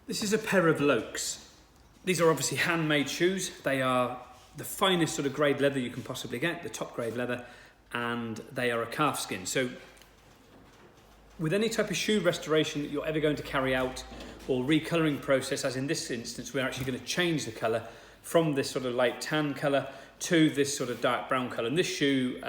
This is a pair of Loakes. These are obviously handmade shoes. They are the finest sort of grade leather you can possibly get, the top grade leather, and they are a calf skin. So with any type of shoe restoration that you're ever going to carry out or recolouring process, as in this instance, we're actually going to change the colour from this sort of light tan colour to this sort of dark brown colour. And this shoe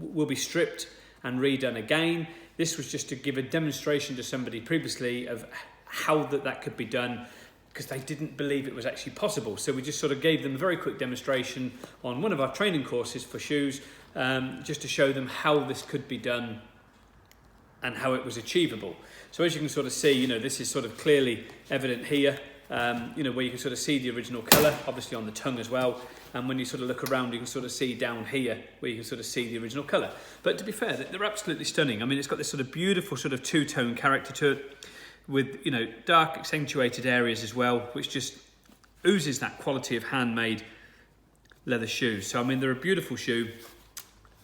will be stripped and redone again. This was just to give a demonstration to somebody previously of how that could be done, because they didn't believe it was actually possible. So we just sort of gave them a very quick demonstration on one of our training courses for shoes, just to show them how this could be done and how it was achievable. So as you can sort of see, this is sort of clearly evident here, where you can sort of see the original colour, obviously on the tongue as well. And when you sort of look around, you can sort of see down here where you can sort of see the original colour. But to be fair, they're absolutely stunning. I mean, it's got this sort of beautiful sort of two-tone character to it, with dark accentuated areas as well, which just oozes that quality of handmade leather shoes. So I mean, they're a beautiful shoe,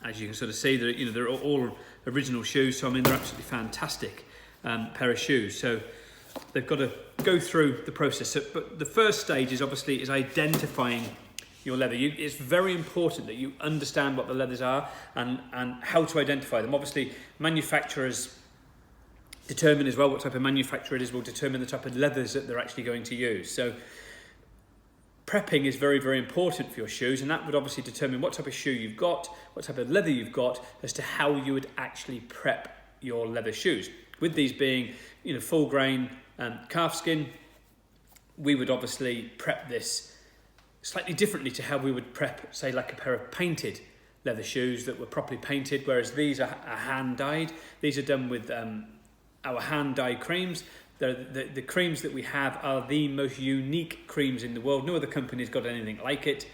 as you can sort of see. They're all original shoes. So I mean, they're absolutely fantastic pair of shoes. So they've got to go through the process. So, but the first stage is obviously identifying your leather. It's very important that you understand what the leathers are and how to identify them. Obviously, manufacturers determine as well what type of manufacturer it is, will determine the type of leathers that they're actually going to use. So prepping is very, very important for your shoes, and that would obviously determine what type of shoe you've got, what type of leather you've got, as to how you would actually prep your leather shoes. With these being, full grain calf skin, we would obviously prep this slightly differently to how we would prep, say, like a pair of painted leather shoes that were properly painted, whereas these are hand dyed. These are done with our hand-dyed creams. The creams that we have are the most unique creams in the world. No other company's got anything like it.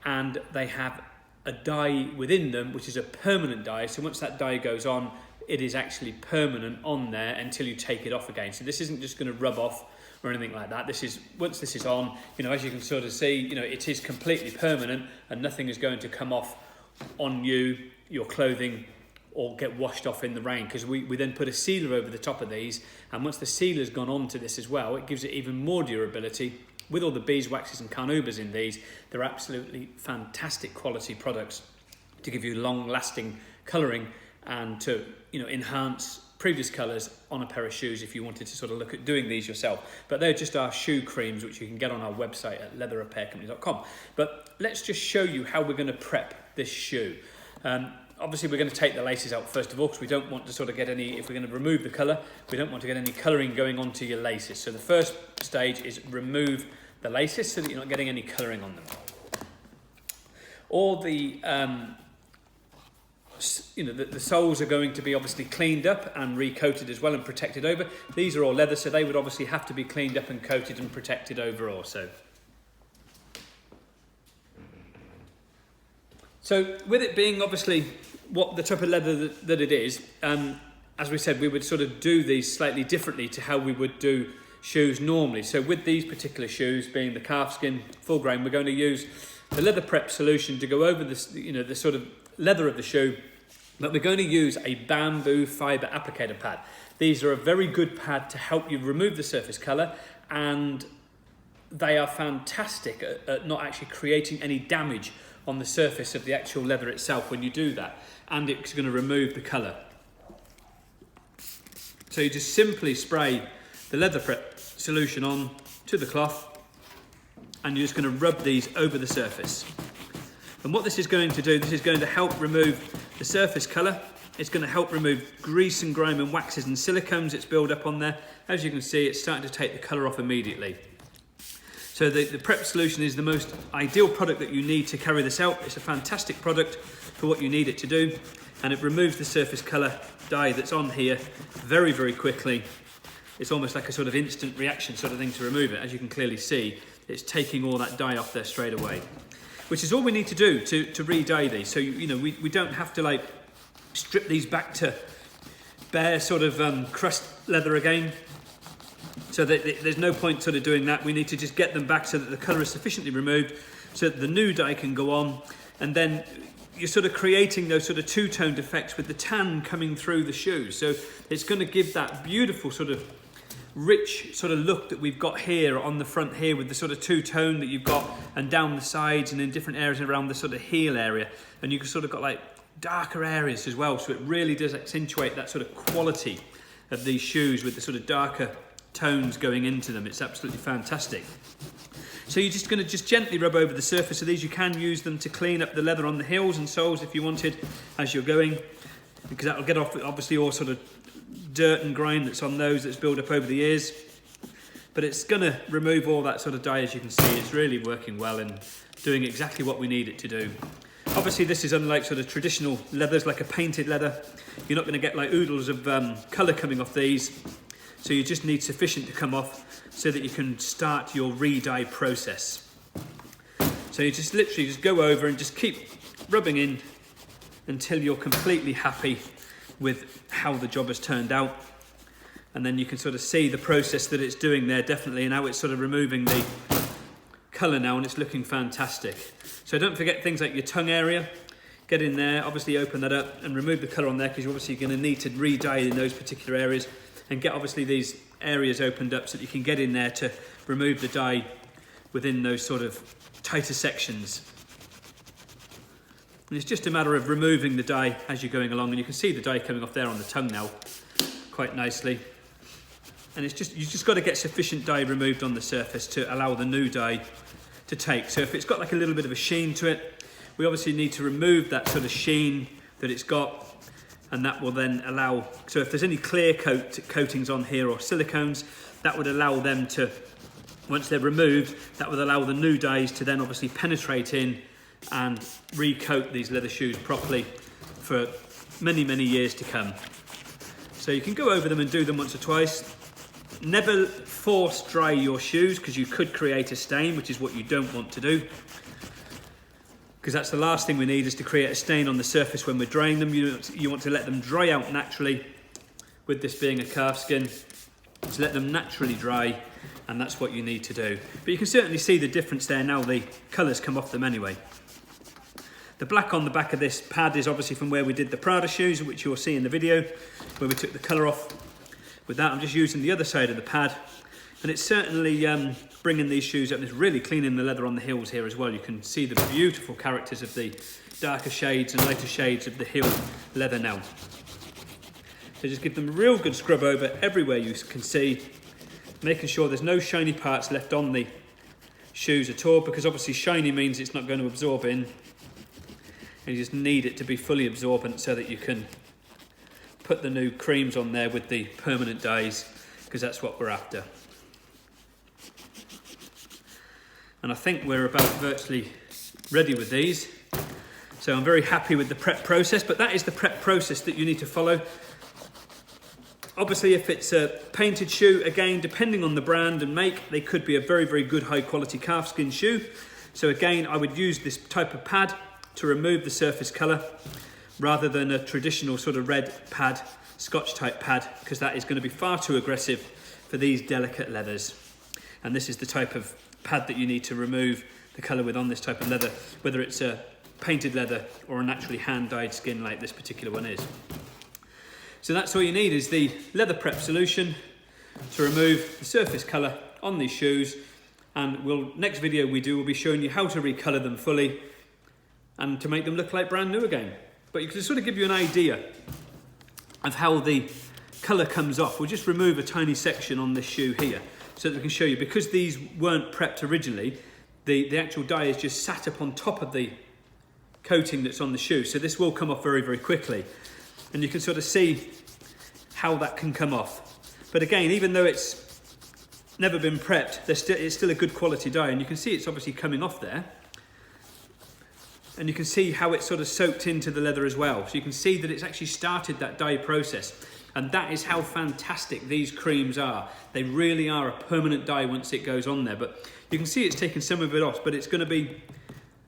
And they have a dye within them, which is a permanent dye. So once that dye goes on, it is actually permanent on there until you take it off again. So this isn't just going to rub off or anything like that. Once this is on, as you can sort of see, it is completely permanent, and nothing is going to come off on you, your clothing, or get washed off in the rain, because we then put a sealer over the top of these, and once the sealer's gone on to this as well, it gives it even more durability. With all the beeswaxes and carnauba's in these, they're absolutely fantastic quality products to give you long-lasting colouring and to enhance previous colours on a pair of shoes if you wanted to sort of look at doing these yourself. But they're just our shoe creams, which you can get on our website at leatherrepaircompany.com. But let's just show you how we're going to prep this shoe. Obviously, we're going to take the laces out first of all, because we don't want to sort of get any, if we're going to remove the colour, we don't want to get any colouring going onto your laces. So the first stage is remove the laces so that you're not getting any colouring on them. All the, the soles are going to be obviously cleaned up and recoated as well and protected over. These are all leather, so they would obviously have to be cleaned up and coated and protected over also. So with it being obviously what the type of leather that it is, as we said, we would sort of do these slightly differently to how we would do shoes normally. So with these particular shoes, being the calfskin full grain, we're going to use the leather prep solution to go over this, the sort of leather of the shoe, but we're going to use a bamboo fibre applicator pad. These are a very good pad to help you remove the surface colour, and they are fantastic at not actually creating any damage on the surface of the actual leather itself when you do that, and it's going to remove the colour. So you just simply spray the leather prep solution on to the cloth, and you're just going to rub these over the surface. And what this is going to do, this is going to help remove the surface colour. It's going to help remove grease and grime and waxes and silicones that's built up on there. As you can see, it's starting to take the colour off immediately. So the prep solution is the most ideal product that you need to carry this out. It's a fantastic product for what you need it to do, and it removes the surface colour dye that's on here very, very quickly. It's almost like a sort of instant reaction sort of thing to remove it. As you can clearly see, it's taking all that dye off there straight away, which is all we need to do to re-dye these. So we don't have to like strip these back to bare sort of crust leather again. So there's no point sort of doing that. We need to just get them back so that the colour is sufficiently removed so that the new dye can go on, and then you're sort of creating those sort of two-toned effects with the tan coming through the shoes. So it's going to give that beautiful sort of rich sort of look that we've got here on the front here, with the sort of two-tone that you've got, and down the sides and in different areas around the sort of heel area. And you've sort of got like darker areas as well, so it really does accentuate that sort of quality of these shoes with the sort of darker tones going into them. It's absolutely fantastic. So you're just going to just gently rub over the surface of these. You can use them to clean up the leather on the heels and soles if you wanted as you're going, because that will get off obviously all sort of dirt and grime that's on those that's built up over the years. But it's going to remove all that sort of dye. As you can see, it's really working well and doing exactly what we need it to do. Obviously this is unlike sort of traditional leathers like a painted leather. You're not going to get like oodles of colour coming off these. So you just need sufficient to come off so that you can start your re-dye process. So you just literally just go over and just keep rubbing in until you're completely happy with how the job has turned out. And then you can sort of see the process that it's doing there, definitely, and how it's sort of removing the colour now, and it's looking fantastic. So don't forget things like your tongue area. Get in there, obviously open that up and remove the colour on there, because you're obviously going to need to re-dye in those particular areas. And get obviously these areas opened up so that you can get in there to remove the dye within those sort of tighter sections. And it's just a matter of removing the dye as you're going along, and you can see the dye coming off there on the tongue now quite nicely. And it's just, you've just got to get sufficient dye removed on the surface to allow the new dye to take. So if it's got like a little bit of a sheen to it, we obviously need to remove that sort of sheen that it's got. And that will then allow, so if there's any clear coatings on here or silicones, that would allow them to, once they're removed, that would allow the new dyes to then obviously penetrate in and recoat these leather shoes properly for many, many years to come. So you can go over them and do them once or twice. Never force dry your shoes, because you could create a stain, which is what you don't want to do. Because that's the last thing we need, is to create a stain on the surface when we're drying them. You want to let them dry out naturally, with this being a calf skin. So let them naturally dry, and that's what you need to do. But you can certainly see the difference there now, the colours come off them anyway. The black on the back of this pad is obviously from where we did the Prada shoes, which you'll see in the video, where we took the colour off. With that, I'm just using the other side of the pad, and it's certainly bringing these shoes up, and it's really cleaning the leather on the heels here as well. You can see the beautiful characters of the darker shades and lighter shades of the heel leather now. So just give them a real good scrub over everywhere you can see, making sure there's no shiny parts left on the shoes at all, because obviously shiny means it's not going to absorb in, and you just need it to be fully absorbent so that you can put the new creams on there with the permanent dyes, because that's what we're after. And I think we're about virtually ready with these. So I'm very happy with the prep process, but that is the prep process that you need to follow. Obviously, if it's a painted shoe, again, depending on the brand and make, they could be a very, very good high quality calf skin shoe. So again, I would use this type of pad to remove the surface colour, rather than a traditional sort of red pad, Scotch type pad, because that is going to be far too aggressive for these delicate leathers. And this is the type of pad that you need to remove the colour with on this type of leather, whether it's a painted leather or a naturally hand-dyed skin like this particular one is. So that's all you need, is the leather prep solution to remove the surface colour on these shoes. And next video we do will be showing you how to recolour them fully and to make them look like brand new again. But you can sort of give you an idea of how the colour comes off. We'll just remove a tiny section on this shoe here so that we can show you, because these weren't prepped originally, the actual dye is just sat up on top of the coating that's on the shoe. So this will come off very, very quickly. And you can sort of see how that can come off. But again, even though it's never been prepped, it's still a good quality dye. And you can see it's obviously coming off there. And you can see how it's sort of soaked into the leather as well. So you can see that it's actually started that dye process. And that is how fantastic these creams are. They really are a permanent dye once it goes on there. But you can see it's taken some of it off, but it's going to be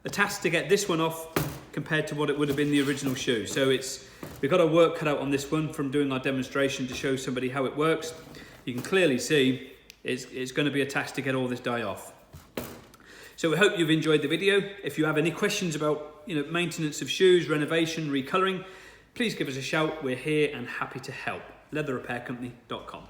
a task to get this one off compared to what it would have been the original shoe. So we've got our work cut out on this one from doing our demonstration to show somebody how it works. You can clearly see it's going to be a task to get all this dye off. So we hope you've enjoyed the video. If you have any questions about maintenance of shoes, renovation, recolouring, please give us a shout. We're here and happy to help. leatherrepaircompany.com